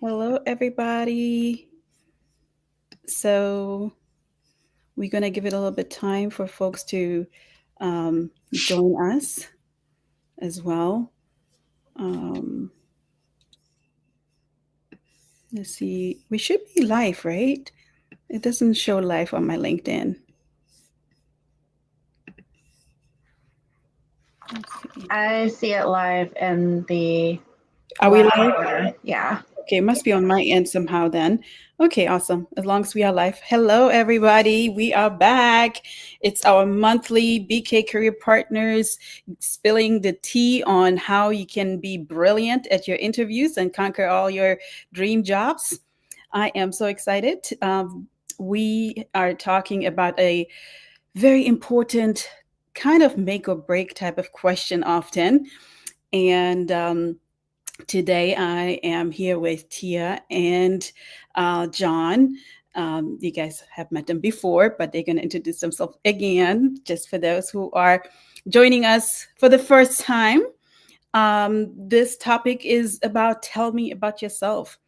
Hello, everybody. So we're going to give it a little bit time for folks to join us as well. Um, let's see. We should be live, right? It doesn't show live on my LinkedIn. Let's see. I see it live in the Are we live? order. Yeah. Okay, it must be on my end somehow then. Okay, awesome. As long as we are live. Hello, everybody. We are back. It's our monthly BK Career Partners spilling the tea on how you can be brilliant at your interviews and conquer all your dream jobs. I am so excited. We are talking about a very important kind of make or break type of question often. And today I am here with Tia and John. You guys have met them before, but they're going to introduce themselves again, just for those who are joining us for the first time. This topic is about tell me about yourself.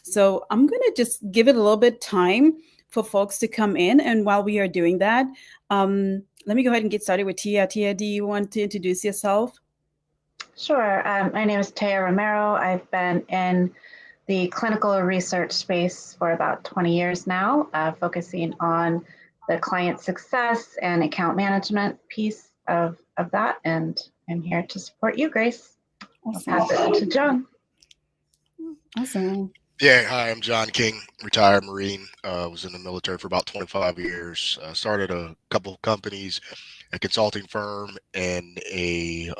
So I'm going to just give it a little bit time for folks to come in. And while we are doing that, let me go ahead and get started with Tia. Tia, do you want to introduce yourself? Sure. My name is Taya Romero. I've been in the clinical research space for about 20 years now, focusing on the client success and account management piece of that. And I'm here to support you, Grace. Awesome. I'll pass it to John. Awesome. Yeah, hi, I'm John King, retired Marine. Was in the military for about 25 years. Started a couple of companies, a consulting firm, and a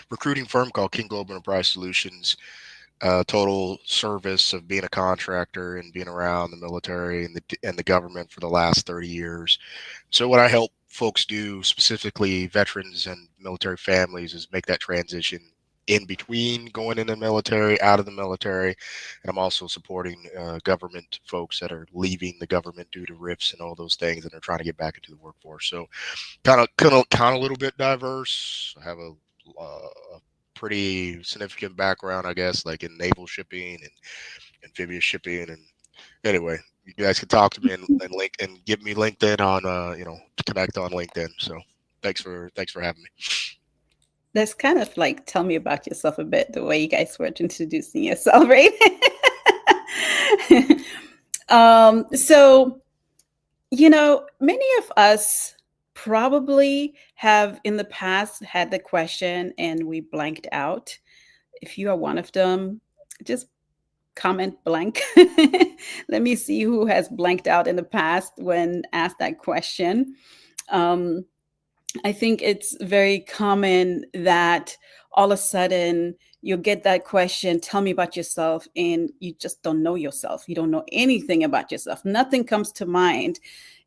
recruiting firm called King Global Enterprise Solutions. Total service of being a contractor and being around the military and the government for the last 30 years. So what I help folks do, specifically veterans and military families, is make that transition in between going in the military, out of the military, and I'm also supporting government folks that are leaving the government due to rifts and all those things, and they're trying to get back into the workforce. So, kind of a little bit diverse. I have a pretty significant background, I guess, like in naval shipping and amphibious shipping. And anyway, you guys can talk to me and link and give me LinkedIn on to connect on LinkedIn. So thanks for having me. That's kind of like tell me about yourself a bit, the way you guys were introducing yourself, right? So, many of us probably have in the past had the question and we blanked out. If you are one of them, just comment blank. Let me see who has blanked out in the past when asked that question. Um, I think it's very common that all of a sudden you'll get that question, tell me about yourself, and you just don't know yourself. You don't know anything about yourself. Nothing comes to mind.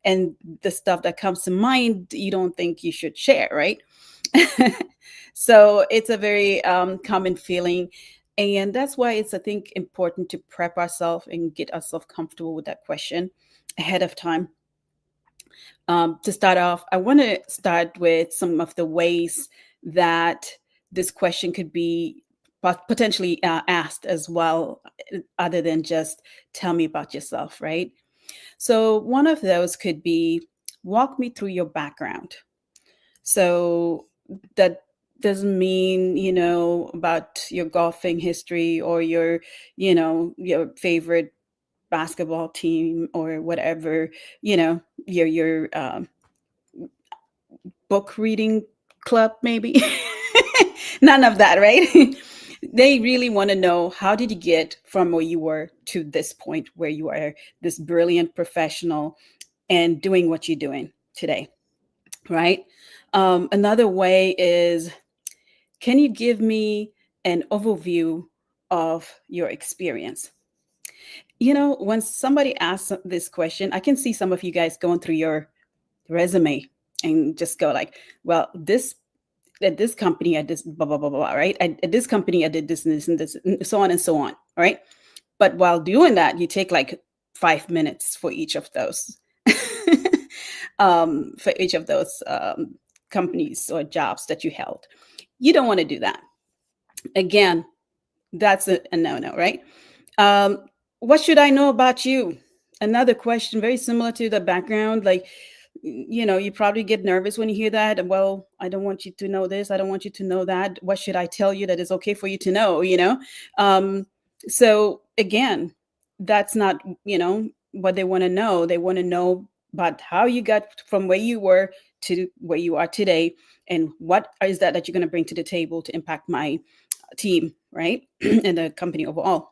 And the stuff that comes to mind, you don't think you should share, right? So it's a very common feeling. And that's why it's, I think, important to prep ourselves and get ourselves comfortable with that question ahead of time. To start off, I want to start with some of the ways that this question could be potentially asked as well, other than just tell me about yourself, right? So, one of those could be walk me through your background. So, that doesn't mean, about your golfing history or your favorite basketball team or whatever, your book reading club, maybe. None of that, right? They really want to know, how did you get from where you were to this point where you are this brilliant professional and doing what you're doing today, right? Another way is, can you give me an overview of your experience? When somebody asks this question, I can see some of you guys going through your resume and just go like, well, at this company I did blah blah blah blah, right? At this company I did this and this and this and so on and so on, right? But while doing that, you take like 5 minutes for each of those, companies or jobs that you held. You don't want to do that. Again, That's a no-no, right? Um, what should I know about you? Another question, very similar to the background. Like, you probably get nervous when you hear that. Well, I don't want you to know this. I don't want you to know that. What should I tell you that is okay for you to know? Um, so again, that's not, what they want to know. They want to know about how you got from where you were to where you are today, and what is that you're going to bring to the table to impact my team, right? And the company overall.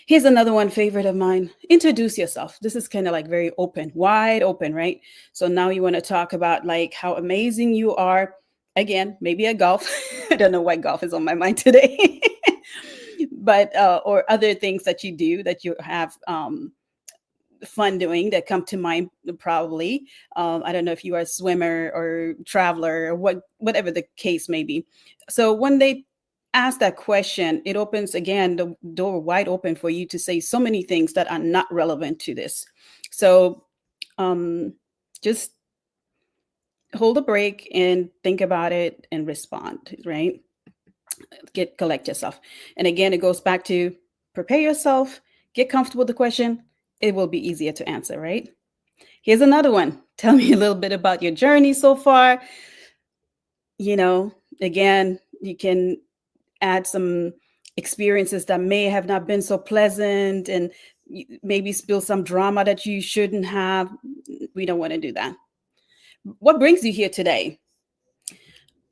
Here's another one favorite of mine. Introduce yourself. This is kind of like very open, wide open, right? So now you want to talk about like how amazing you are. Again, maybe a golf. I don't know why golf is on my mind today. But or other things that you do that you have fun doing that come to mind probably. I don't know if you are a swimmer or traveler or whatever the case may be. So when they ask that question, it opens again the door wide open for you to say so many things that are not relevant to this. So um, just hold a break and think about it and respond, right? Collect yourself. And again, it goes back to prepare yourself, get comfortable with the question. It will be easier to answer, right? Here's another one. Tell me a little bit about your journey so far. Again, you can add some experiences that may have not been so pleasant, and maybe spill some drama that you shouldn't have. We don't want to do that. What brings you here today?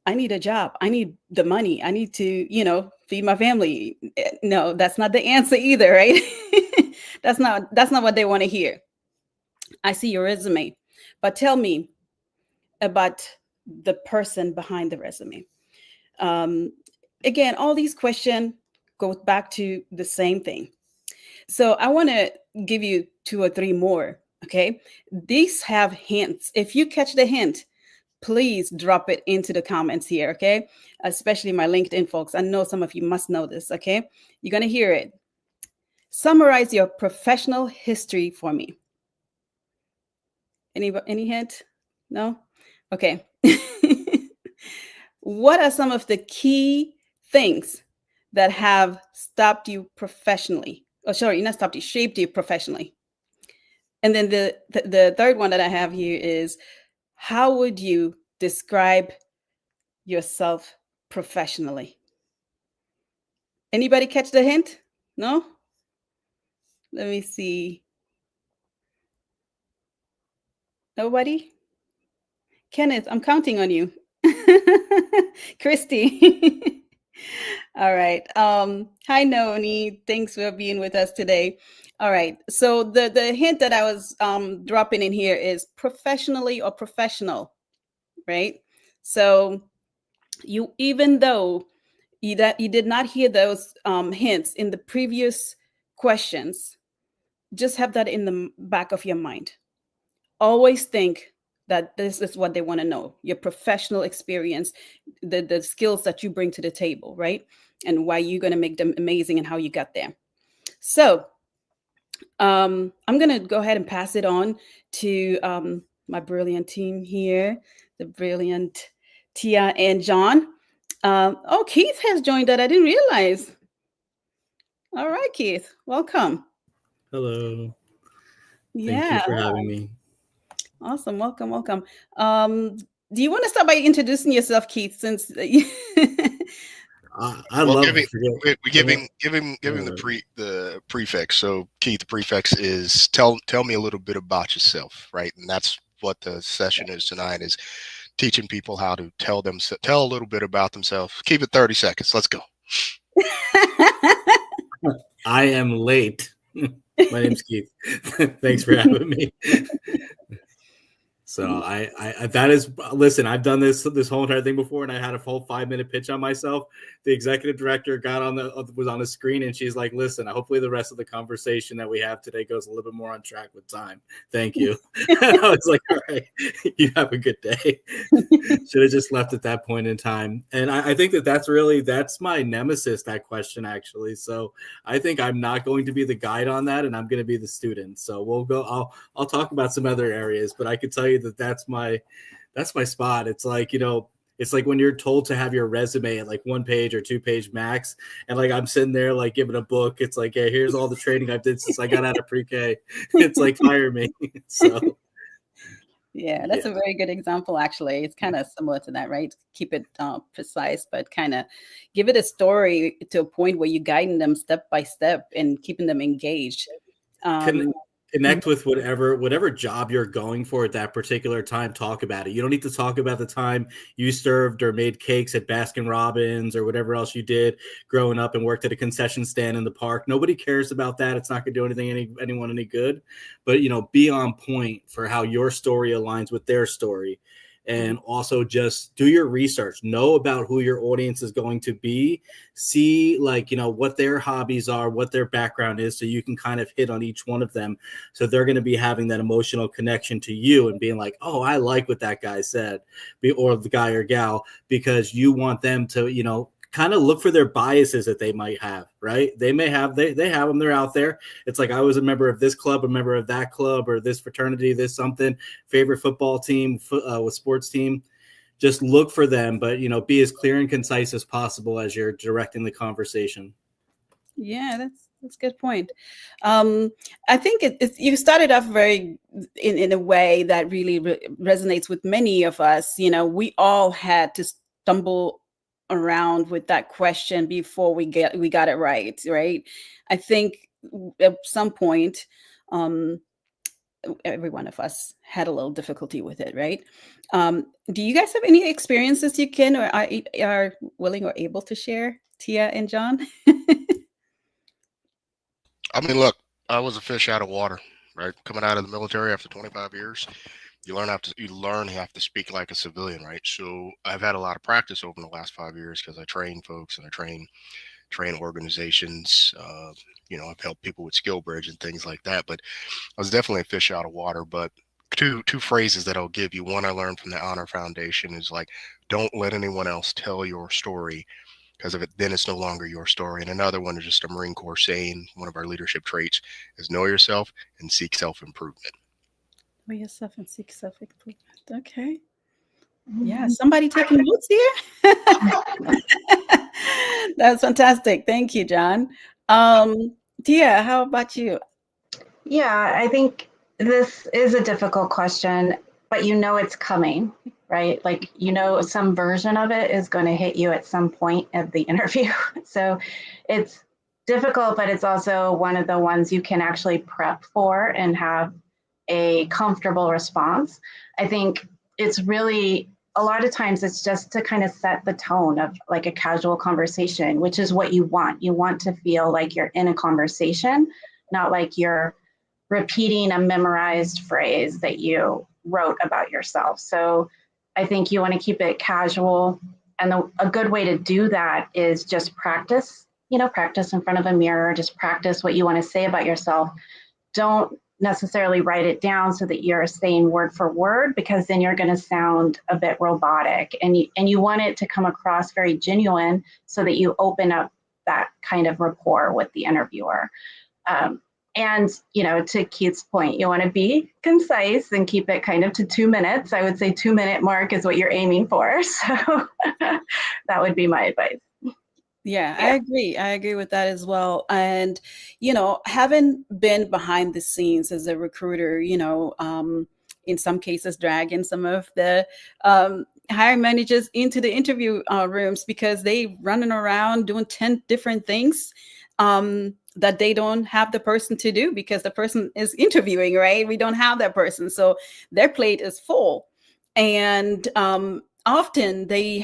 I need a job. I need the money. I need to, feed my family. No, that's not the answer either, right? That's not what they want to hear. I see your resume, but tell me about the person behind the resume. Um, Again, all these questions go back to the same thing. So I want to give you two or three more. Okay. These have hints. If you catch the hint, please drop it into the comments here. Okay. Especially my LinkedIn folks. I know some of you must know this. Okay. You're going to hear it. Summarize your professional history for me. Any hint? No? Okay. What are some of the key things that have stopped you professionally? Oh, sorry, not stopped you, shaped you professionally. And then the third one that I have here is, how would you describe yourself professionally? Anybody catch the hint? No? Let me see. Nobody? Kenneth, I'm counting on you. Christy. All right. Hi Noni. Thanks for being with us today. All right. So the hint that I was dropping in here is professionally or professional, right? So even though you did not hear those hints in the previous questions, just have that in the back of your mind. Always think that this is what they want to know, your professional experience, the skills that you bring to the table, right? And why you're going to make them amazing and how you got there. So I'm going to go ahead and pass it on to my brilliant team here, the brilliant Tia and John. Oh, Keith has joined that. I didn't realize. All right, Keith, welcome. Hello. Thank you Yeah, for having me. awesome. Welcome, welcome. Do you want to start by introducing yourself, Keith? Since I Well, love giving we we I love- give him the prefix. So Keith, the prefix is tell me a little bit about yourself, right? And that's what the session is tonight, is teaching people how to tell a little bit about themselves. Keep it 30 seconds. Let's go. I am late. My name's Keith. Thanks for having me. So that is, listen, I've done this whole entire thing before, and I had a whole 5-minute pitch on myself. The executive director was on the screen, and she's like, listen, hopefully the rest of the conversation that we have today goes a little bit more on track with time. Thank you. And I was like, all right, you have a good day. Should have just left at that point in time. And I think that's my nemesis, that question, actually. So I think I'm not going to be the guide on that, and I'm going to be the student. So I'll talk about some other areas, but I could tell you that's my spot. It's like, It's like when you're told to have your resume at like 1 page or 2 page max, and like I'm sitting there like giving a book. It's like, hey, here's all the training I did since I got out of pre-K. It's like, hire me. So Yeah, that's yeah. a very good example, actually. It's kind of similar to that, right? Keep it precise, but kind of give it a story to a point where you're guiding them step by step and keeping them engaged. Con- Um, Connect with whatever job you're going for at that particular time. Talk about it. You don't need to talk about the time you served or made cakes at Baskin Robbins or whatever else you did growing up and worked at a concession stand in the park. Nobody cares about that. It's not going to do anyone any good. But be on point for how your story aligns with their story. And also just do your research, know about who your audience is going to be, see what their hobbies are, what their background is, so you can kind of hit on each one of them. So they're going to be having that emotional connection to you and being like, oh, I like what that guy said, or the guy or gal, because you want them to, kind of look for their biases that they might have, right? They may have, they have them, they're out there. It's like, I was a member of this club, a member of that club, or this fraternity, this something, favorite football team, with sports team. Just look for them, but, be as clear and concise as possible as you're directing the conversation. Yeah, that's a good point. I think you started off very in a way that really resonates with many of us. We all had to stumble around with that question before we got it right. I think at some point, um, every one of us had a little difficulty with it, right? Do you guys have any experiences you can or are willing or able to share, Tia and John? I mean, look, I was a fish out of water, right? Coming out of the military after 25 years, you learn you have to speak like a civilian, right? So I've had a lot of practice over the last 5 years because I train folks and I train organizations. I've helped people with skill bridge and things like that. But I was definitely a fish out of water. But two phrases that I'll give you. One I learned from the Honor Foundation is like, don't let anyone else tell your story, because if it then it's no longer your story. And another one is just a Marine Corps saying, one of our leadership traits is know yourself and seek self-improvement. Know yourself and seek self-improvement. Okay. Yeah, somebody taking notes here. That's fantastic. Thank you, John. Tia, how about you? Yeah, I think this is a difficult question, but it's coming, right? Like, some version of it is going to hit you at some point of the interview. So it's difficult, but it's also one of the ones you can actually prep for and have a comfortable response. I think it's really, a lot of times it's just to kind of set the tone of like a casual conversation, which is what you want. You want to feel like you're in a conversation, not like you're repeating a memorized phrase that you wrote about yourself. So I think you want to keep it casual. And a good way to do that is just practice, practice in front of a mirror, just practice what you want to say about yourself. Don't necessarily write it down so that you're saying word for word, because then you're going to sound a bit robotic, and you want it to come across very genuine so that you open up that kind of rapport with the interviewer. And, to Keith's point, you want to be concise and keep it kind of to 2 minutes. I would say 2-minute mark is what you're aiming for. So that would be my advice. Yeah, I agree. I agree with that as well. And, having been behind the scenes as a recruiter, in some cases, dragging some of the hiring managers into the interview rooms because they running around doing 10 different things that they don't have the person to do because the person is interviewing, right? We don't have that person. So their plate is full. And often they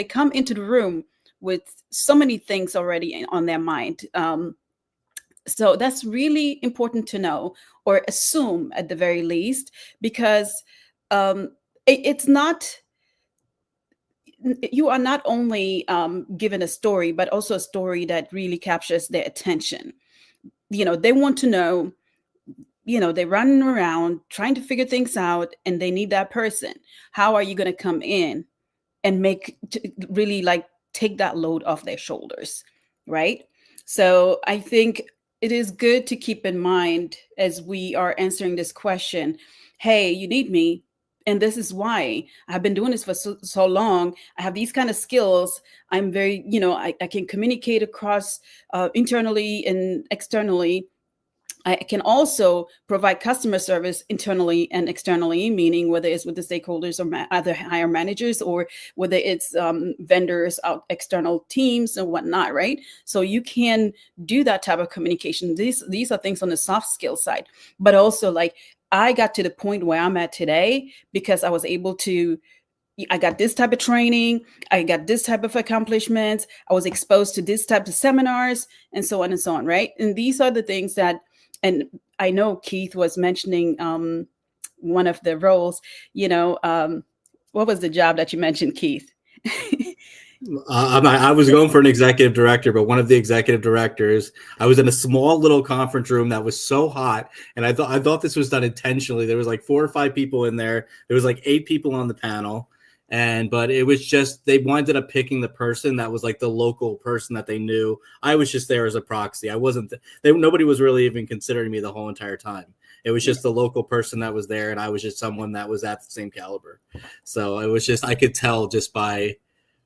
come into the room with so many things already on their mind. So that's really important to know or assume at the very least, because it's not, you are not only given a story, but also a story that really captures their attention. They want to know, they're running around trying to figure things out and they need that person. How are you going to come in and really like take that load off their shoulders, right? So I think it is good to keep in mind as we are answering this question, hey, you need me, And this is why I've been doing this for so long. I have these kind of skills. I'm very, I can communicate across internally and externally. I can also provide customer service internally and externally, meaning whether it's with the stakeholders or other higher managers, or whether it's vendors, out external teams and whatnot, right? So you can do that type of communication. These are things on the soft skill side, but also like I got to the point where I'm at today because I was able to. I got this type of training. I got this type of accomplishments. I was exposed to this type of seminars and so on and so on, right? And these are the things that, and I know Keith was mentioning one of the roles, what was the job that you mentioned, Keith? I was going for an executive director, but one of the executive directors, I was in a small little conference room that was so hot, and I thought this was done intentionally. There was like 4 or 5 people in there. There was like 8 people on the panel, but it was just they ended up picking the person that was like the local person that they knew. I was just there as a proxy. I wasn't. Nobody was really even considering me the whole entire time. It was just the local person that was there, and I was just someone that was at the same caliber. So it was just I could tell just by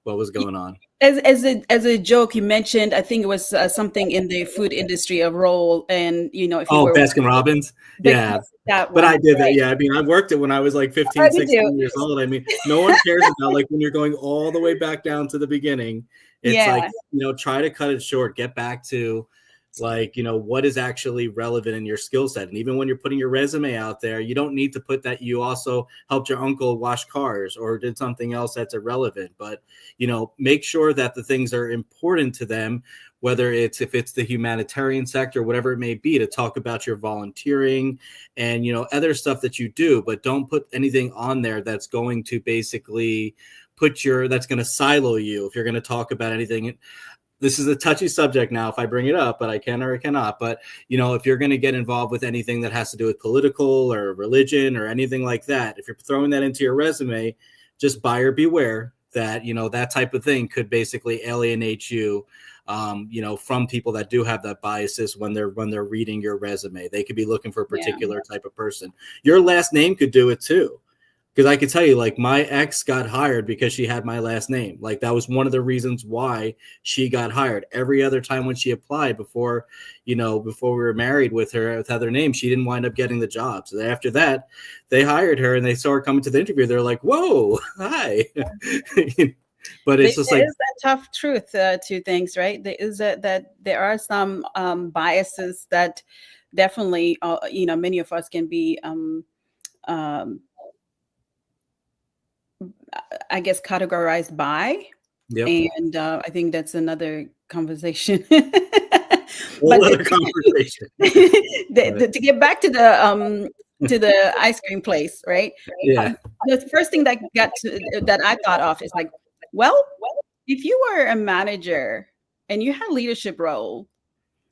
what was going on. As a joke, you mentioned, I think it was something in the food industry, a role, and if you were Baskin Robbins, yeah, but I did that. Yeah, I mean, I worked it when I was like 15, 16 years old. I mean, no one cares about like when you're going all the way back down to the beginning. It's like try to cut it short. Get back to like what is actually relevant in your skill set. And even when you're putting your resume out there, you don't need to put that you also helped your uncle wash cars or did something else that's irrelevant, but make sure that the things are important to them, whether if it's the humanitarian sector, whatever it may be, to talk about your volunteering and other stuff that you do, but don't put anything on there that's going to basically that's going to silo you if you're going to talk about anything. This is a touchy subject now if I bring it up, but I can or I cannot. But, if you're going to get involved with anything that has to do with political or religion or anything like that, if you're throwing that into your resume, just buyer beware that, that type of thing could basically alienate you, from people that do have that biases when they're reading your resume. They could be looking for a particular type of person. Your last name could do it too. Because I could tell you, like, my ex got hired because she had my last name. Like, that was one of the reasons why she got hired. Every other time when she applied before we were married with her with other names, she didn't wind up getting the job. So after that, they hired her and they saw her coming to the interview. They're like, whoa, hi. But it's just like there is that tough truth to things, right? There is that there are some biases that definitely, many of us can be I guess categorized by, and I think that's another conversation. Another conversation. To get back to the ice cream place, right? Yeah. The first thing that I thought of is like, well, if you were a manager and you had a leadership role,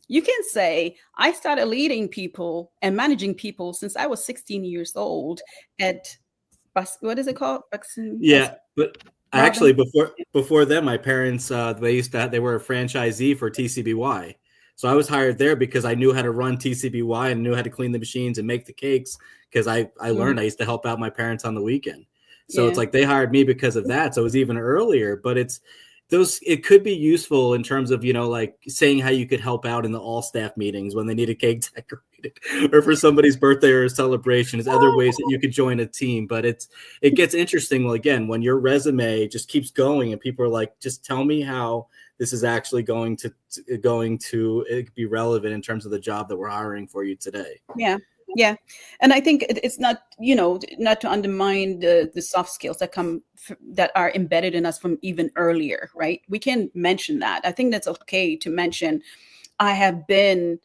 you can say, I started leading people and managing people since I was 16 years old at what is it called? But actually before then, my parents they were a franchisee for TCBY. So I was hired there because I knew how to run TCBY and knew how to clean the machines and make the cakes because I learned I used to help out my parents on the weekend. So it's like they hired me because of that. So it was even earlier, but it could be useful in terms of, like saying how you could help out in the all staff meetings when they need a cake decorated or for somebody's birthday or a celebration. There's other ways that you could join a team, but it gets interesting. Well, again, when your resume just keeps going and people are like, just tell me how this is actually going to be relevant in terms of the job that we're hiring for you today. Yeah. And I think it's not, not to undermine the soft skills that are embedded in us from even earlier, right? We can mention that. I think that's okay to mention. I have been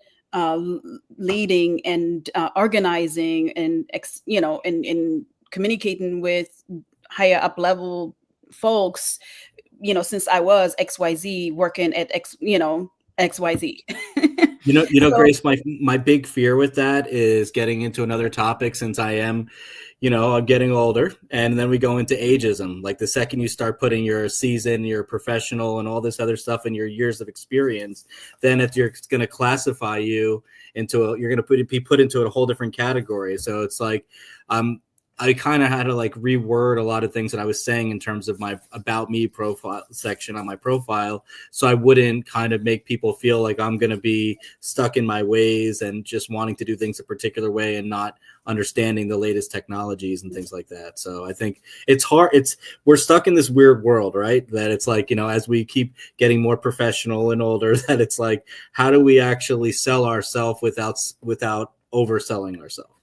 leading and organizing and, and communicating with higher up level folks, since I was XYZ working at XYZ. So, Grace, my big fear with that is getting into another topic since I am, I'm getting older, and then we go into ageism. Like the second you start putting your season, your professional and all this other stuff and your years of experience, then if you're going to classify you you're going to be put into a whole different category. So it's like, I kind of had to like reword a lot of things that I was saying in terms of my about me profile section on my profile. So I wouldn't kind of make people feel like I'm going to be stuck in my ways and just wanting to do things a particular way and not understanding the latest technologies and things like that. So I think it's hard. We're stuck in this weird world, right? That it's like, as we keep getting more professional and older, that it's like, how do we actually sell ourselves without overselling ourselves?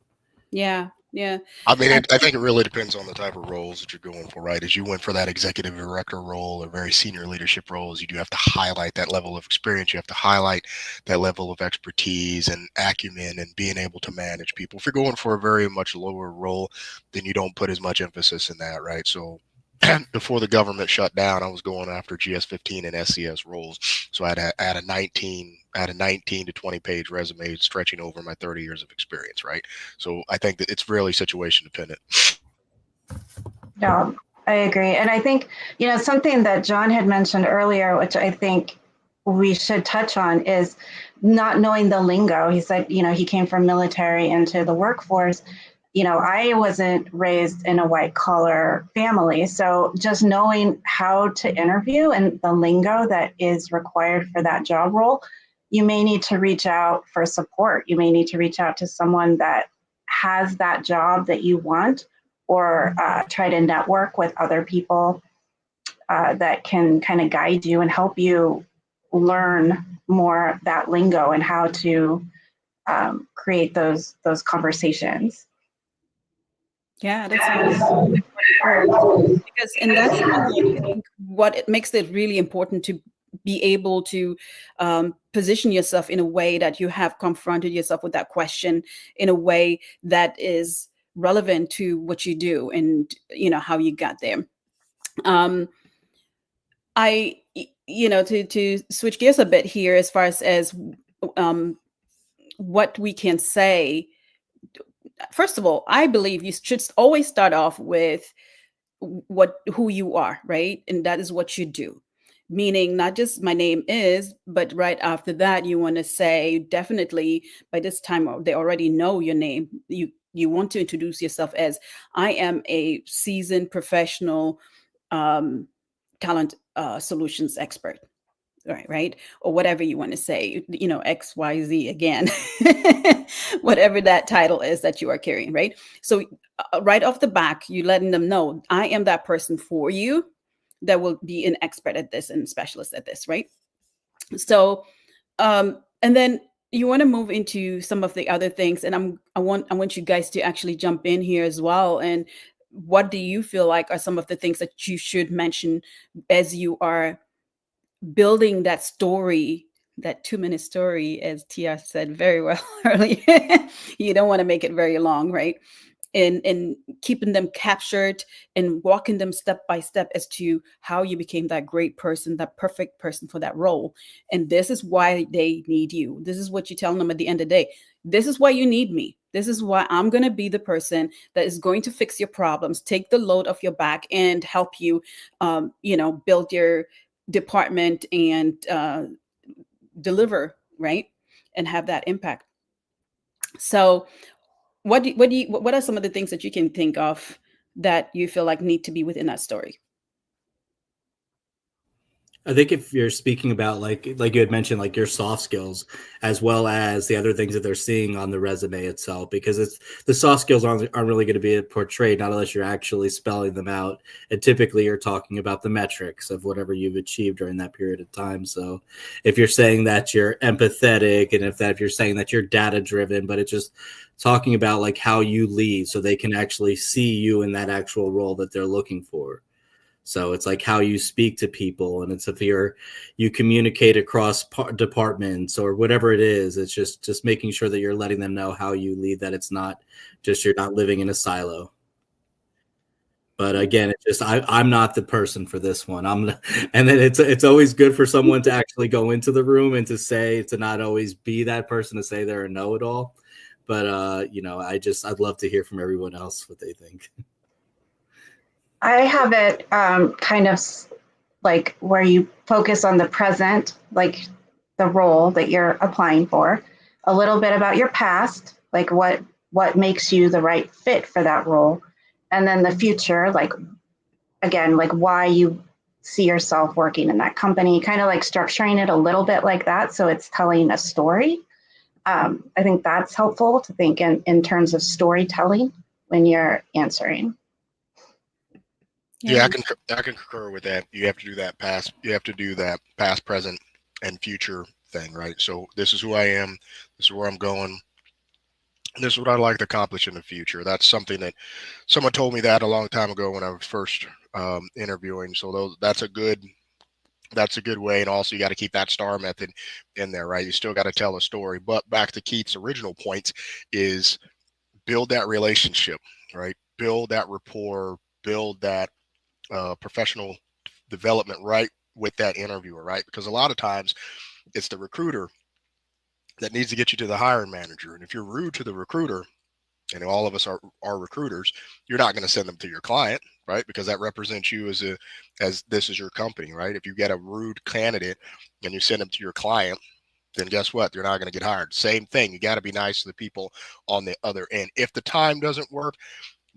Yeah. Yeah. I mean, I think it really depends on the type of roles that you're going for, right? As you went for that executive director role or very senior leadership roles, you do have to highlight that level of experience. You have to highlight that level of expertise and acumen and being able to manage people. If you're going for a very much lower role, then you don't put as much emphasis in that, right? Before the government shut down, I was going after GS-15 and SCS roles. So I had a 19 to 20 page resume stretching over my 30 years of experience, right? So I think that it's really situation dependent. No, I agree. And I think, something that John had mentioned earlier, which I think we should touch on, is not knowing the lingo. He said, he came from military into the workforce. I wasn't raised in a white collar family. So just knowing how to interview and the lingo that is required for that job role, you may need to reach out for support. You may need to reach out to someone that has that job that you want, or try to network with other people that can kind of guide you and help you learn more that lingo and how to create those conversations. Yeah, that's because, and that's I think what it makes it really important to be able to position yourself in a way that you have confronted yourself with that question in a way that is relevant to what you do and how you got there. I to switch gears a bit here as far as what we can say. First of all, I believe you should always start off with who you are, right? And that is what you do. Meaning not just my name is, but right after that, you want to say, definitely by this time they already know your name. You want to introduce yourself as, I am a seasoned professional talent solutions expert. Right, or whatever you want to say, XYZ again, whatever that title is that you are carrying, right? So right off the back, you letting them know, I am that person for you that will be an expert at this and specialist at this, right? So and then you want to move into some of the other things, and I want you guys to actually jump in here as well. And what do you feel like are some of the things that you should mention as you are building that story, that 2-minute story, as Tia said very well earlier? You don't want to make it very long, right? And keeping them captured and walking them step by step as to how you became that great person, that perfect person for that role. And this is why they need you. This is what you tell them at the end of the day. This is why you need me. This is why I'm going to be the person that is going to fix your problems, take the load off your back, and help you, build your department and deliver, right? And have that impact. So what are some of the things that you can think of that you feel like need to be within that story? I think if you're speaking about like you had mentioned, like your soft skills as well as the other things that they're seeing on the resume itself, because it's the soft skills aren't really going to be portrayed not unless you're actually spelling them out. And typically you're talking about the metrics of whatever you've achieved during that period of time. So if you're saying that you're empathetic, and if you're saying that you're data driven, but it's just talking about like how you lead so they can actually see you in that actual role that they're looking for. So it's like how you speak to people, and it's if you communicate across departments or whatever it is. It's just making sure that you're letting them know how you lead, that it's not just you're not living in a silo. But again, it's just I'm not the person for this one. And then it's always good for someone to actually go into the room and to not always be that person to say they're a know-it-all. But I'd love to hear from everyone else what they think. I have it kind of like where you focus on the present, like the role that you're applying for, a little bit about your past, like what makes you the right fit for that role, And then the future, like, again, like why you see yourself working in that company, kind of like structuring it a little bit like that. So it's telling a story. I think that's helpful to think in terms of storytelling when you're answering. Yeah, I can concur with that. You have to do that past, present, and future thing, right? So this is who I am. This is where I'm going. This is what I'd like to accomplish in the future. That's something that someone told me that a long time ago when I was first interviewing. So that's a good way. And also, you got to keep that star method in there, right? You still got to tell a story. But back to Keith's original points is build that relationship, right? Build that rapport, build that professional development right with that interviewer, right? Because a lot of times it's the recruiter that needs to get you to the hiring manager. And if you're rude to the recruiter, and all of us are recruiters, you're not going to send them to your client, right? Because that represents you as this is your company, right? If you get a rude candidate and you send them to your client, then guess what? They're not going to get hired. Same thing. You got to be nice to the people on the other end. If the time doesn't work,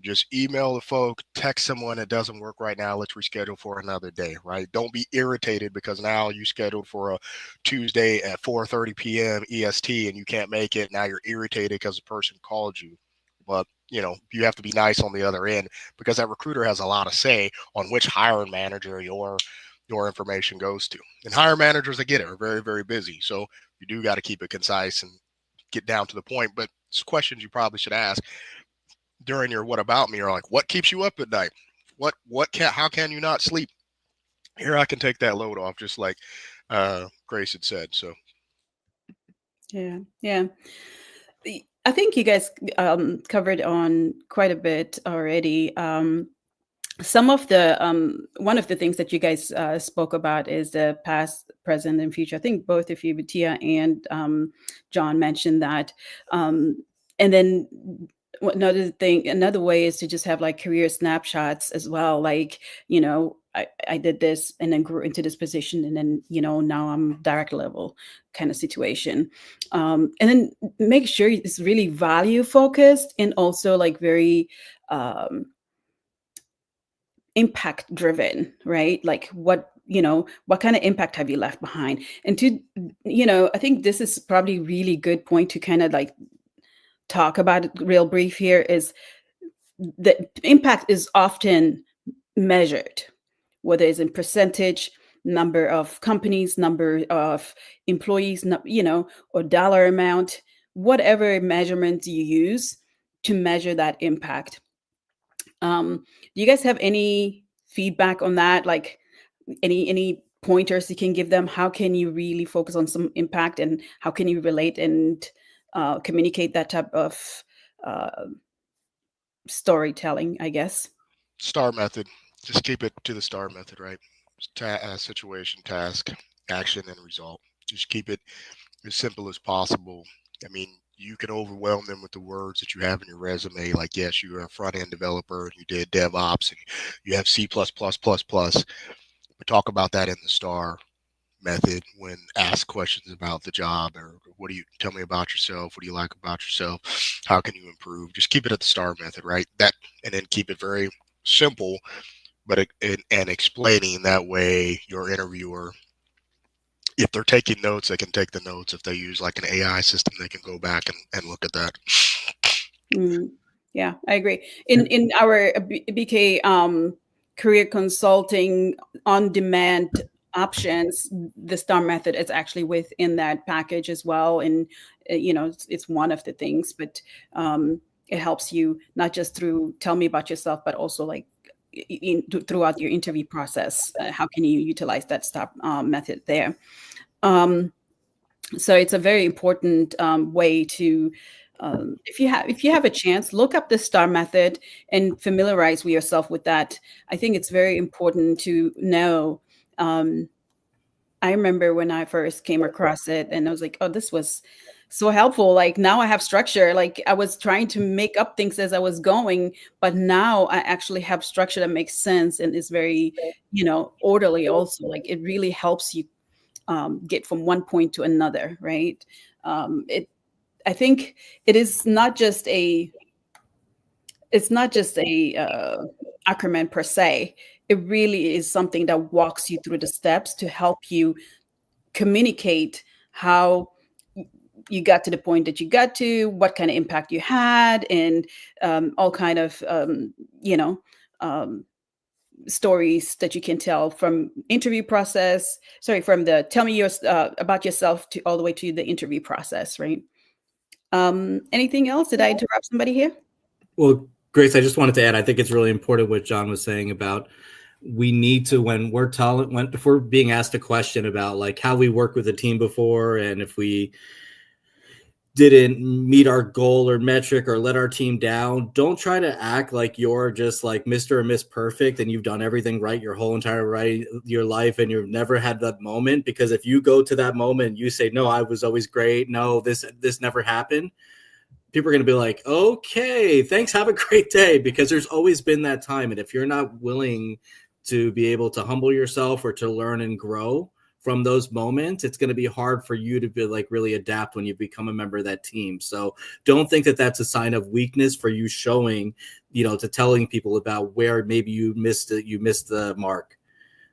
just email the folk, text someone, it doesn't work right now, let's reschedule for another day, right? Don't be irritated because now you scheduled for a Tuesday at 4:30 p.m. EST and you can't make it. Now you're irritated because the person called you. But you have to be nice on the other end because that recruiter has a lot of say on which hiring manager your information goes to. And hiring managers, I get it, are very, very busy. So you do got to keep it concise and get down to the point. But it's questions you probably should ask during your what about me, or like, what keeps you up at night? How can you not sleep? Here, I can take that load off, just like Grace had said. So yeah. I think you guys covered on quite a bit already. Some of the one of the things that you guys spoke about is the past, present, and future. I think both of you, Tia and John, mentioned that. And then another way is to just have like career snapshots as well. Like, I did this and then grew into this position, and then now I'm direct level kind of situation. And then make sure it's really value focused and also like very impact driven, right? Like what kind of impact have you left behind? And I think this is probably really good point to kind of like talk about it real brief here. Is the impact is often measured, whether it's in percentage, number of companies, number of employees, or dollar amount, whatever measurement you use to measure that impact. Do you guys have any feedback on that? Like any pointers you can give them? How can you really focus on some impact, and how can you relate and communicate that type of storytelling, I guess? STAR method, just keep it to the STAR method, right? Situation, task, action, and result. Just keep it as simple as possible. I mean, you can overwhelm them with the words that you have in your resume. Like, yes, you're a front end developer and you did DevOps and you have C++++. But talk about that in the STAR method when asked questions about the job, or what do you tell me about yourself? What do you like about yourself? How can you improve? Just keep it at the STAR method, right? And then keep it very simple, but and explaining that way your interviewer, if they're taking notes, they can take the notes. If they use like an AI system, they can go back and look at that. Yeah, I agree. In our BK career consulting on demand options, the STAR method is actually within that package as well. And it's one of the things, but it helps you not just through tell me about yourself, but also like throughout your interview process. How can you utilize that STAR method there? So it's a very important way to, if you have a chance, look up the STAR method and familiarize yourself with that. I think it's very important to know. I remember when I first came across it, and I was like, "Oh, this was so helpful." Like now I have structure. Like I was trying to make up things as I was going, but now I actually have structure that makes sense and is very, orderly. Also, like it really helps you get from one point to another, right? I think it is not just a it's not just a acronym per se. It really is something that walks you through the steps to help you communicate how you got to the point that you got to, what kind of impact you had, and all kind of you know um, stories that you can tell from interview process. Sorry, from the tell me your about yourself to all the way to the interview process, right? Anything else? Did I interrupt somebody here? Well, Grace, I just wanted to add, I think it's really important what John was saying about we need to, when we're telling, when if we're being asked a question about like how we worked with a team before, and if we didn't meet our goal or metric or let our team down, don't try to act like you're just like Mr. or Miss Perfect and you've done everything right your whole entire your life and you've never had that moment. Because if you go to that moment and you say, no, I was always great, no, this never happened, people are going to be like, okay, thanks, have a great day, because there's always been that time. And if you're not willing to be able to humble yourself or to learn and grow from those moments, it's going to be hard for you to be like really adapt when you become a member of that team. So don't think that that's a sign of weakness for you showing, to telling people about where maybe you missed the mark.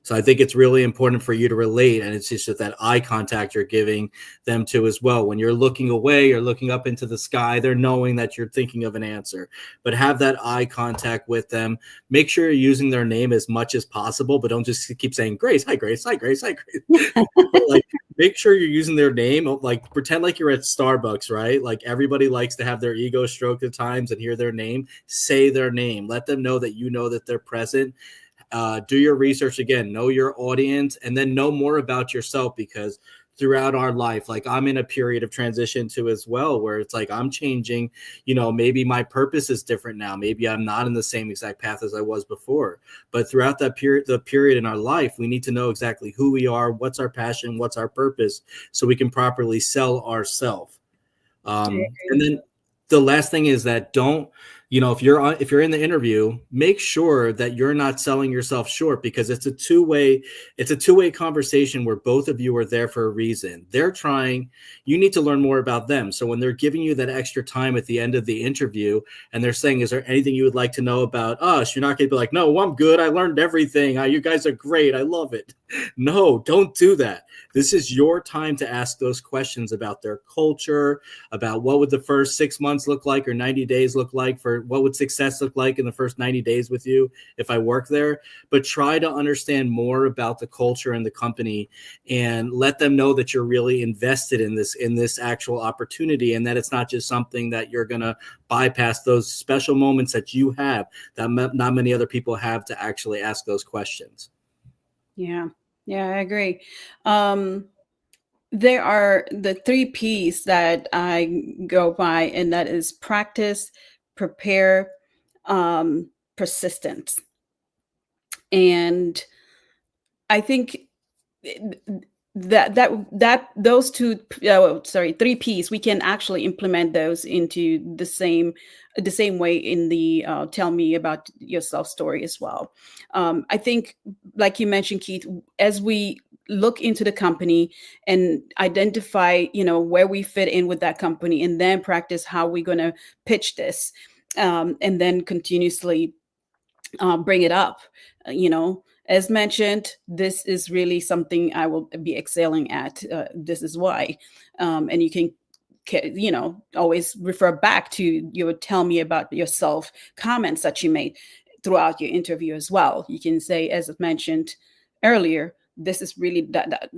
So I think it's really important for you to relate, and it's just that eye contact you're giving them to as well. When you're looking away, you're looking up into the sky, they're knowing that you're thinking of an answer, but have that eye contact with them. Make sure you're using their name as much as possible, but don't just keep saying Grace, hi Grace, hi Grace, hi Grace. Like, make sure you're using their name. Like, pretend like you're at Starbucks, right? Like, everybody likes to have their ego stroked at times and hear their name. Say their name. Let them know that you know that they're present. Do your research again, know your audience, and then know more about yourself, because throughout our life, like I'm in a period of transition too as well, where it's like I'm changing, maybe my purpose is different now. Maybe I'm not in the same exact path as I was before, but throughout that period, the period in our life, we need to know exactly who we are, what's our passion, what's our purpose, so we can properly sell ourselves. And then the last thing is that don't, if you're in the interview, make sure that you're not selling yourself short, because it's a two-way conversation where both of you are there for a reason. You need to learn more about them. So when they're giving you that extra time at the end of the interview and they're saying, is there anything you would like to know about us? You're not going to be like, no, I'm good. I learned everything. You guys are great. I love it. No, don't do that. This is your time to ask those questions about their culture, about what would the first 6 months look like or 90 days look like, for what would success look like in the first 90 days with you if I work there. But try to understand more about the culture and the company, and let them know that you're really invested in this actual opportunity, and that it's not just something that you're going to bypass those special moments that you have that not many other people have to actually ask those questions. Yeah, I agree. There are the 3 P's that I go by, and that is practice, prepare, persistence. And I think that those 3 P's, we can actually implement those into the same way in the tell me about yourself story as well. I think, like you mentioned, Keith, as we look into the company and identify, where we fit in with that company, and then practice how we're going to pitch this, and then continuously bring it up. As mentioned, this is really something I will be excelling at. This is why. And you can, always refer back to your tell me about yourself comments that you made throughout your interview as well. You can say, as I mentioned earlier, this is really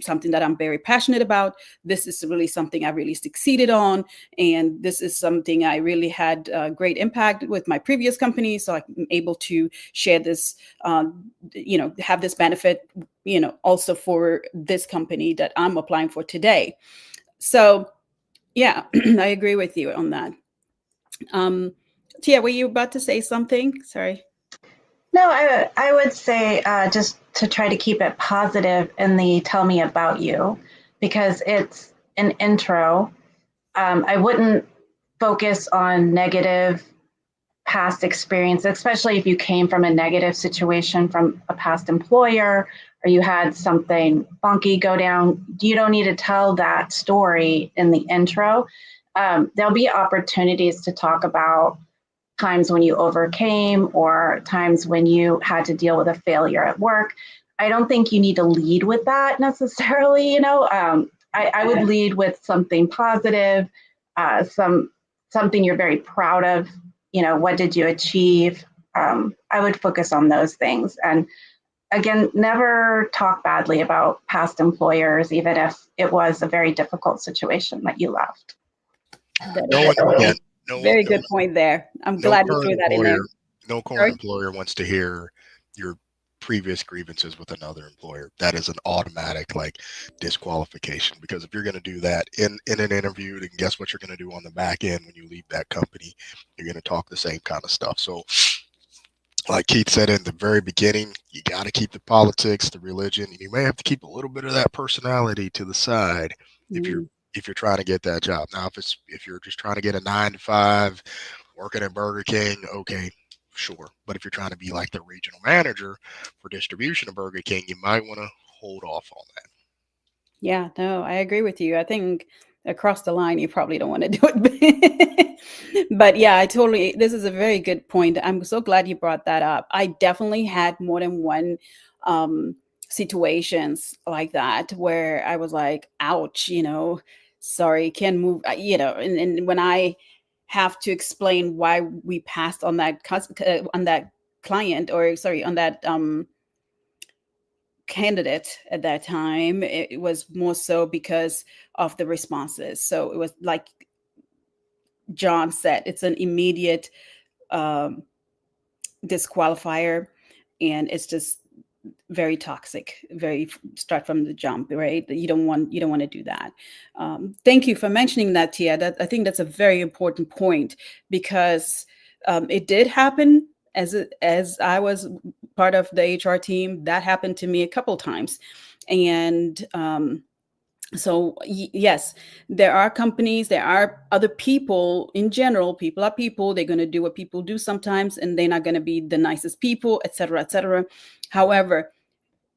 something that I'm very passionate about. This is really something I really succeeded on. And this is something I really had a great impact with my previous company. So I'm able to share this, have this benefit, also for this company that I'm applying for today. So yeah, I agree with you on that. Tia, were you about to say something? Sorry. No, I would say just to try to keep it positive in the tell me about you, because it's an intro. I wouldn't focus on negative past experience, especially if you came from a negative situation from a past employer, or you had something funky go down. You don't need to tell that story in the intro. There'll be opportunities to talk about times when you overcame or times when you had to deal with a failure at work. I don't think you need to lead with that necessarily. I would lead with something positive, something you're very proud of. What did you achieve? I would focus on those things. And again, never talk badly about past employers, even if it was a very difficult situation that you left. Very good point there. I'm glad you threw that in there. No current employer wants to hear your previous grievances with another employer. That is an automatic disqualification, because if you're going to do that in an interview, then guess what you're going to do on the back end when you leave that company? You're going to talk the same kind of stuff. So like Keith said in the very beginning, you got to keep the politics, the religion, and you may have to keep a little bit of that personality to the side if you're trying to get that job. Now, if you're just trying to get a 9-to-5 working at Burger King, okay, sure. But if you're trying to be like the regional manager for distribution of Burger King, you might want to hold off on that. Yeah, no, I agree with you. I think across the line, you probably don't want to do it. But yeah, this is a very good point. I'm so glad you brought that up. I definitely had more than one situations like that where I was like, ouch, sorry, can't move, and when I have to explain why we passed on that client, or sorry, on that candidate at that time, it was more so because of the responses. So it was like John said, it's an immediate disqualifier, and it's just very toxic, very start from the jump, right? You don't want to do that. Thank you for mentioning that, Tia. I think that's a very important point, because it did happen as I was part of the HR team. That happened to me a couple times. And so yes, there are companies, there are other people in general. People are people. They're going to do what people do sometimes, and they're not going to be the nicest people, et cetera, et cetera. However,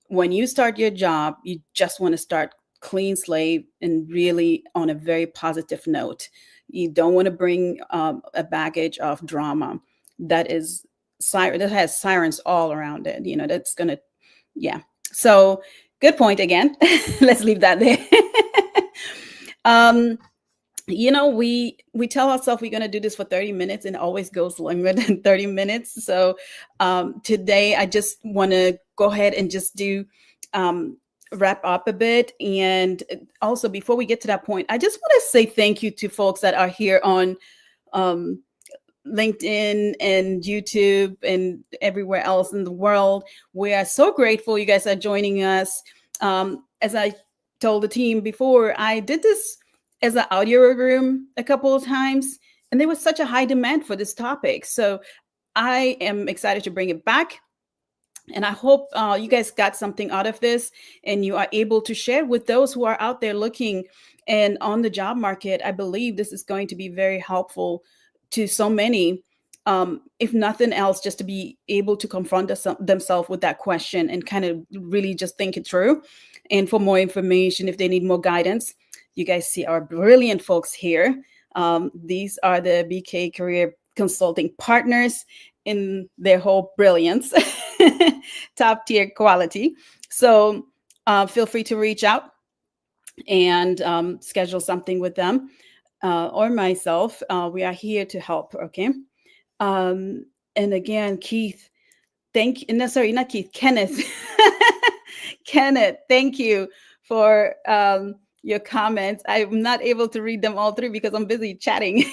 when you start your job, you just want to start clean slate and really on a very positive note. You don't want to bring a baggage of drama that has sirens all around it. That's going to, yeah. So good point again. Let's leave that there. We tell ourselves we're going to do this for 30 minutes, and it always goes longer than 30 minutes. So today I just want to go ahead and just do wrap up a bit. And also, before we get to that point, I just want to say thank you to folks that are here on LinkedIn and YouTube and everywhere else in the world. We are so grateful you guys are joining us. As I told the team before, I did this as an audio room a couple of times, and there was such a high demand for this topic. So I am excited to bring it back. And I hope you guys got something out of this, and you are able to share with those who are out there looking and on the job market. I believe this is going to be very helpful to so many, if nothing else, just to be able to confront themselves with that question and kind of really just think it through. And for more information, if they need more guidance, you guys see our brilliant folks here. These are the BK Career Consulting partners in their whole brilliance, top tier quality. So feel free to reach out and schedule something with them or myself. We are here to help. Okay. And again, Keith, not Keith, Kenneth. Kenneth, thank you for your comments. I'm not able to read them all through because I'm busy chatting,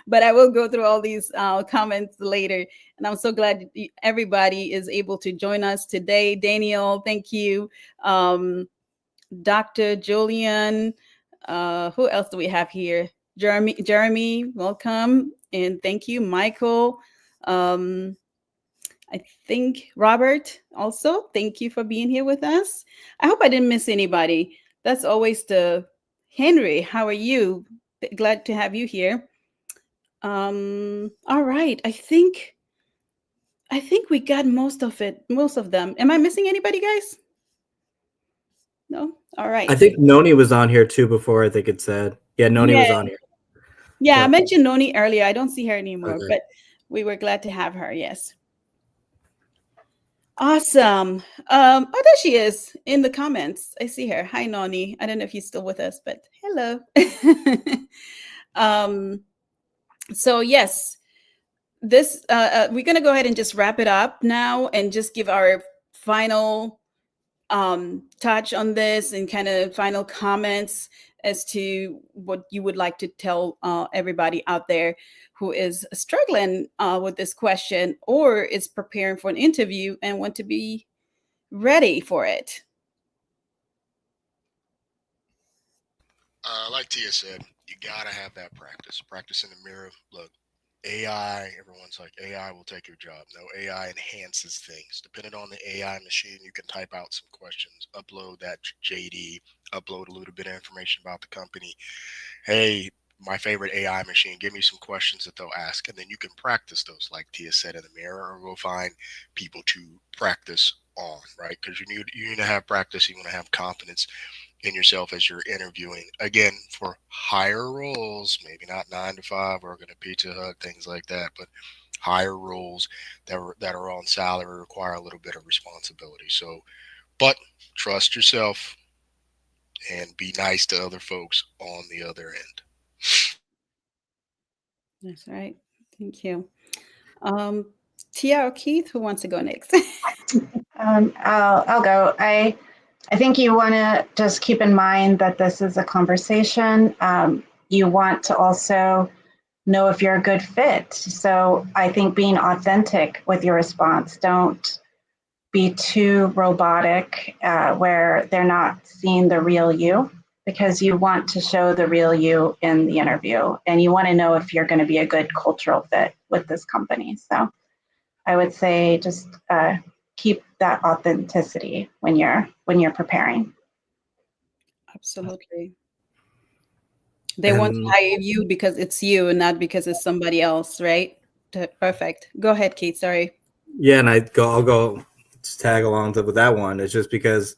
but I will go through all these comments later. And I'm so glad everybody is able to join us today. Daniel, thank you. Dr. Julian, who else do we have here? Jeremy, welcome. And thank you, Michael. I think Robert also, thank you for being here with us. I hope I didn't miss anybody. That's always the Henry. How are you? Glad to have you here. All right. I think we got most of them. Am I missing anybody, guys? No? All right. I think Noni was on here too before, I think it said. Yeah, Noni was on here. Yeah, I mentioned Noni earlier. I don't see her anymore. Okay. We were glad to have her. Yes. Awesome. Oh, there she is in the comments. I see her. Hi, Noni. I don't know if you're still with us, but hello. um, so yes, this we're gonna go ahead and just wrap it up now and just give our final touch on this and kind of final comments as to what you would like to tell everybody out there who is struggling with this question or is preparing for an interview and want to be ready for it. Like Tia said, you gotta have that practice. Practice in the mirror. Look, AI. Everyone's like AI will take your job. No, AI enhances things. Depending on the AI machine, you can type out some questions, upload that JD, upload a little bit of information about the company. Hey, my favorite AI machine, give me some questions that they'll ask, and then you can practice those, like Tia said, in the mirror, or go find people to practice on, right? Because you need to have practice. You want to have confidence in yourself as you're interviewing. Again, for higher roles, maybe not 9 to 5, working at Pizza Hut, things like that, but higher roles that are on salary require a little bit of responsibility. So, but trust yourself and be nice to other folks on the other end. That's right. Thank you. Tia or Keith, who wants to go next? I'll go. I think you want to just keep in mind that this is a conversation. You want to also know if you're a good fit. So I think being authentic with your response. Don't be too robotic where they're not seeing the real you, because you want to show the real you in the interview, and you want to know if you're going to be a good cultural fit with this company. So I would say just keep that authenticity when you're preparing. Absolutely. They want to And hire you because it's you and not because it's somebody else, right? Perfect. Go ahead, Keith. Sorry. yeah, and I'll go just tag along with that one. It's just because,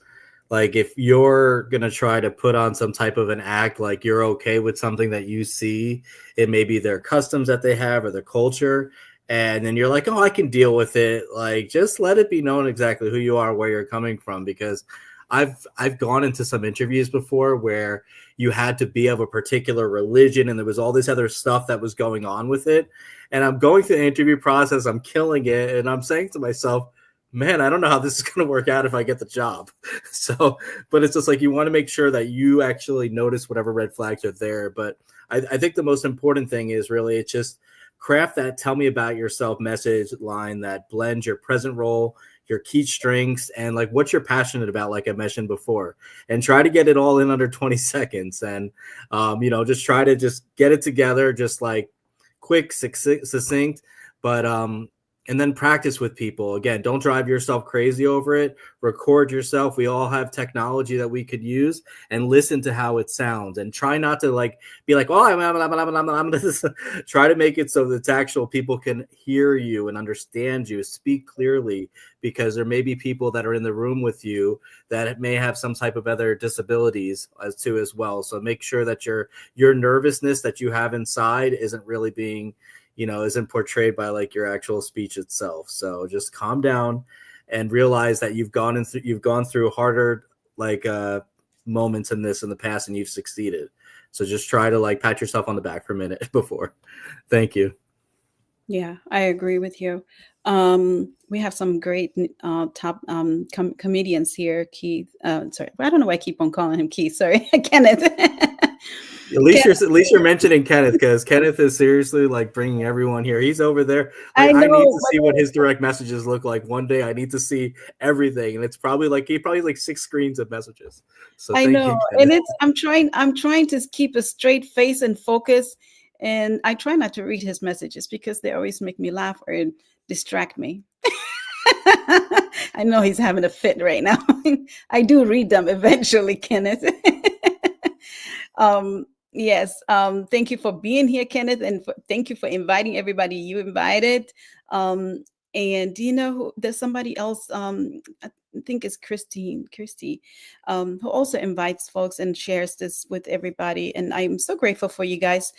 like, if you're gonna try to put on some type of an act, like you're okay with something that you see, it may be their customs that they have or their culture, and then you're like, oh, I can deal with it. Like, just let it be known exactly who you are, where you're coming from, because I've gone into some interviews before where you had to be of a particular religion and there was all this other stuff that was going on with it. And I'm going through the interview process, I'm killing it, and I'm saying to myself, man, I don't know how this is going to work out if I get the job. So, but it's just like you want to make sure that you actually notice whatever red flags are there. But I think the most important thing is really it's just craft that tell me about yourself message line that blends your present role, your key strengths, and like what you're passionate about, like I mentioned before, and try to get it all in under 20 seconds. And, just try to just get it together, just like quick, succinct, but and then practice with people. Again, don't drive yourself crazy over it. Record yourself. We all have technology that we could use, and listen to how it sounds, and try not to like be like, oh, I'm try to make it so that actual people can hear you and understand you, speak clearly, because there may be people that are in the room with you that may have some type of other disabilities as well. So make sure that your nervousness that you have inside isn't really being, isn't portrayed by like your actual speech itself. So just calm down and realize that you've gone through harder like moments in the past and you've succeeded. So just try to like pat yourself on the back for a minute before. Thank you. Yeah, I agree with you. We have some great top comedians here. Keith, sorry, I don't know why I keep on calling him Keith. Sorry, Kenneth. At least you're mentioning Kenneth, because Kenneth is seriously like bringing everyone here. He's over there. Like I I need know, to see what his direct messages look like one day. I need to see everything, and it's probably like 6 screens of messages. So I thank you, know, and Kenneth. I'm trying to keep a straight face and focus, and I try not to read his messages because they always make me laugh or distract me. I know he's having a fit right now. I do read them eventually, Kenneth. Yes. Thank you for being here, Kenneth, and thank you for inviting everybody you invited. And there's somebody else. I think it's Kirsty, who also invites folks and shares this with everybody. And I'm so grateful for you guys.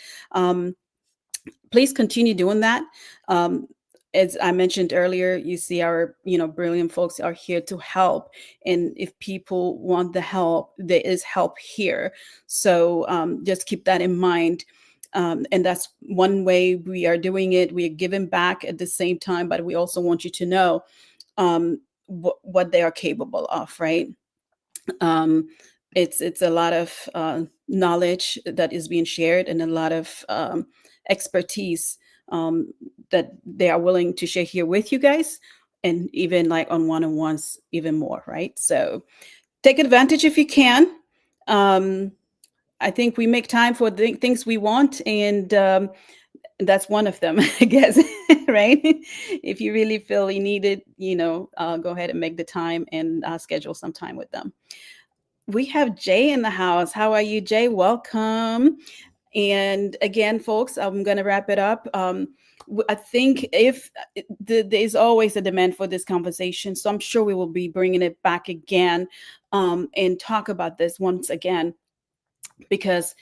please continue doing that. As I mentioned earlier, you see our, brilliant folks are here to help. And if people want the help, there is help here. So just keep that in mind. And that's one way we are doing it. We are giving back at the same time, but we also want you to know what they are capable of, right? Um, it's a lot of knowledge that is being shared, and a lot of expertise that they are willing to share here with you guys, and even like on one-on-ones even more, right? So take advantage if you can. I think we make time for the things we want, and that's one of them, I guess. Right? If you really feel you need it, go ahead and make the time and schedule some time with them. We have Jay in the house. How are you, Jay? Welcome. And again, folks, I'm going to wrap it up. I think if there's always a demand for this conversation, so I'm sure we will be bringing it back again and talk about this once again, because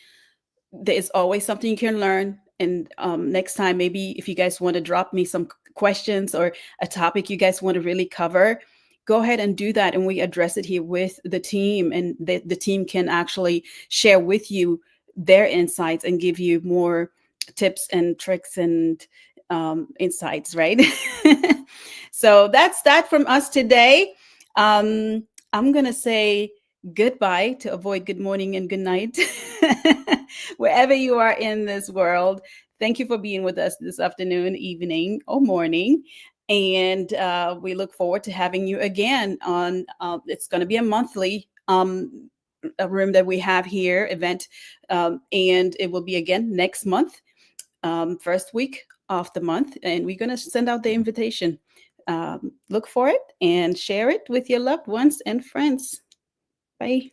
there is always something you can learn. And next time, maybe if you guys want to drop me some questions or a topic you guys want to really cover, go ahead and do that, and we address it here with the team, and the team can actually share with you their insights and give you more tips and tricks and insights, right? So that's that from us today. I'm gonna say goodbye to avoid good morning and good night wherever you are in this world. Thank you for being with us this afternoon, evening, or morning. And we look forward to having you again on, it's going to be a monthly a room that we have here, event. And it will be again next month, first week of the month. And we're going to send out the invitation. Look for it and share it with your loved ones and friends. Bye.